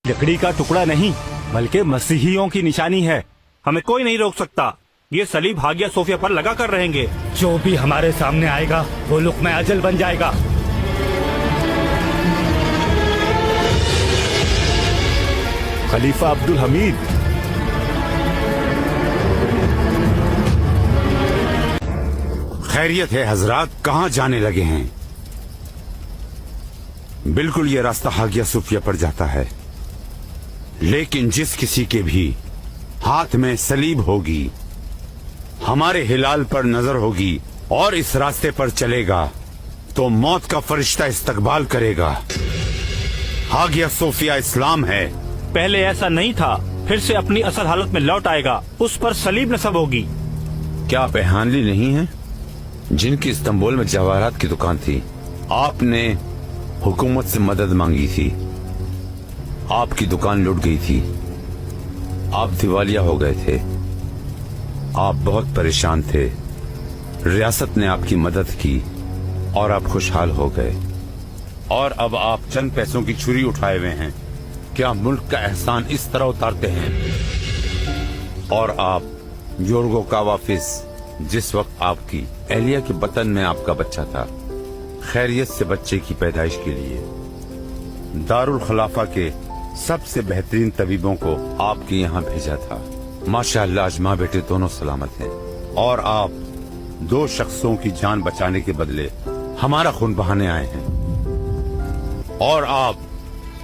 लकड़ी का टुकड़ा नहीं बल्कि मसीहियों की निशानी है। हमें कोई नहीं रोक सकता। ये सलीब हागिया सोफिया पर लगा कर रहेंगे। जो भी हमारे सामने आएगा वो लुक्मा अजल बन जाएगा। खलीफा अब्दुल हमीद, खैरियत है हजरात, कहाँ जाने लगे हैं? बिल्कुल ये रास्ता हागिया सूफिया पर जाता है, लेकिन जिस किसी के भी हाथ में सलीब होगी, हमारे हिलाल पर नजर होगी और इस रास्ते पर चलेगा तो मौत का फरिश्ता इस्तकबाल करेगा। हागिया सूफिया इस्लाम है। पहले ऐसा नहीं था, फिर से अपनी असल हालत में लौट आएगा। उस पर सलीब नस्ब होगी। क्या आप एहानली नहीं हैं जिनकी इस्तांबुल में जवाहरात की दुकान थी? आपने हुकूमत से मदद मांगी थी, आपकी दुकान लूट गई थी, आप दिवालिया हो गए थे, आप बहुत परेशान थे। रियासत ने आपकी मदद की और आप खुशहाल हो गए, और अब आप चंद पैसों की छुरी उठाए हुए हैं। क्या मुल्क का एहसान इस तरह उतारते हैं? और आप योर्गो का वाफिस, जिस वक्त आपकी एहलिया के बतन में आपका बच्चा था, खैरियत से बच्चे की पैदाइश के लिए दारुल खलाफा के सबसे बेहतरीन तबीबों को आपके यहाँ भेजा था। माशाअल्लाह आज माँ बेटे दोनों सलामत हैं, और आप दो शख्सों की जान बचाने के बदले हमारा खून बहाने आए हैं। और आप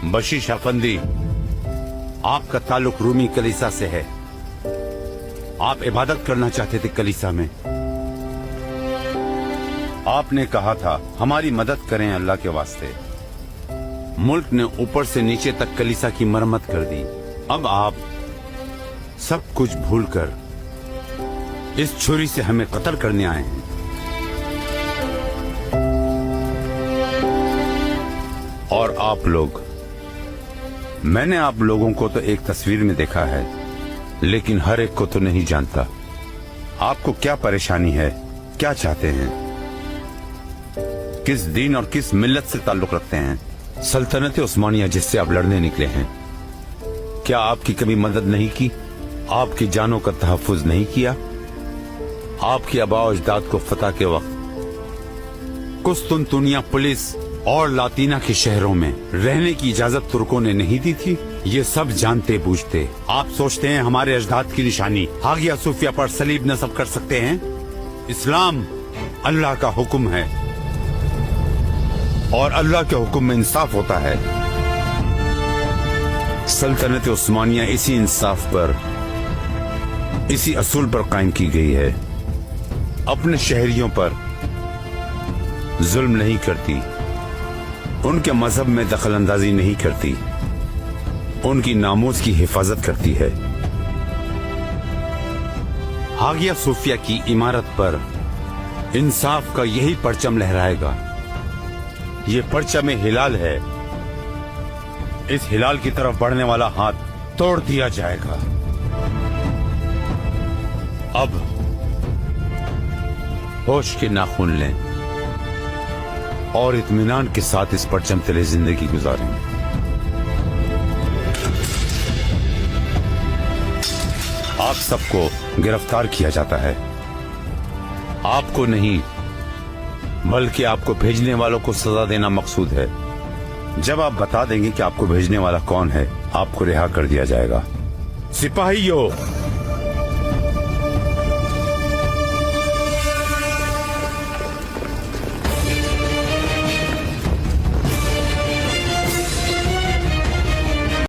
बशीश अफंदी, आपका ताल्लुक रूमी कलीसा से है। आप इबादत करना चाहते थे कलीसा में। आपने कहा था हमारी मदद करें अल्लाह के वास्ते। मुल्क ने ऊपर से नीचे तक कलीसा की मरम्मत कर दी। अब आप सब कुछ भूलकर इस छुरी से हमें कत्ल करने आए हैं। और आप लोग, मैंने आप लोगों को तो एक तस्वीर में देखा है, लेकिन हर एक को तो नहीं जानता। आपको क्या परेशानी है, क्या चाहते हैं, किस दीन और किस मिल्लत से ताल्लुक रखते हैं? सल्तनत उस्मानिया जिससे आप लड़ने निकले हैं, क्या आपकी कभी मदद नहीं की? आपकी जानों का तहफ्फुज नहीं किया? आपके आबा अजदाद को फतह के वक्त कुस्तुनतुनिया पुलिस और लातीना के शहरों में रहने की इजाजत तुर्कों ने नहीं दी थी? ये सब जानते बूझते आप सोचते हैं हमारे अजदाद की निशानी हागिया सूफिया पर सलीब नस्ब कर सकते हैं? इस्लाम अल्लाह का हुक्म है, और अल्लाह के हुक्म में इंसाफ होता है। सल्तनत उस्मानिया इसी इंसाफ पर, इसी असूल पर कायम की गई है। अपने शहरियों पर जुल्म नहीं करती, उनके मजहब में दखल अंदाजी नहीं करती, उनकी नामूस की हिफाजत करती है। हागिया सूफिया की इमारत पर इंसाफ का यही परचम लहराएगा। ये परचम हिलाल है। इस हिलाल की तरफ बढ़ने वाला हाथ तोड़ दिया जाएगा। अब होश के नाखून लें और इत्मीनान के साथ इस परचम तले जिंदगी गुजारें। आप सबको गिरफ्तार किया जाता है। आपको नहीं, बल्कि आपको भेजने वालों को सजा देना मकसूद है। जब आप बता देंगे कि आपको भेजने वाला कौन है, आपको रिहा कर दिया जाएगा। सिपाहियों,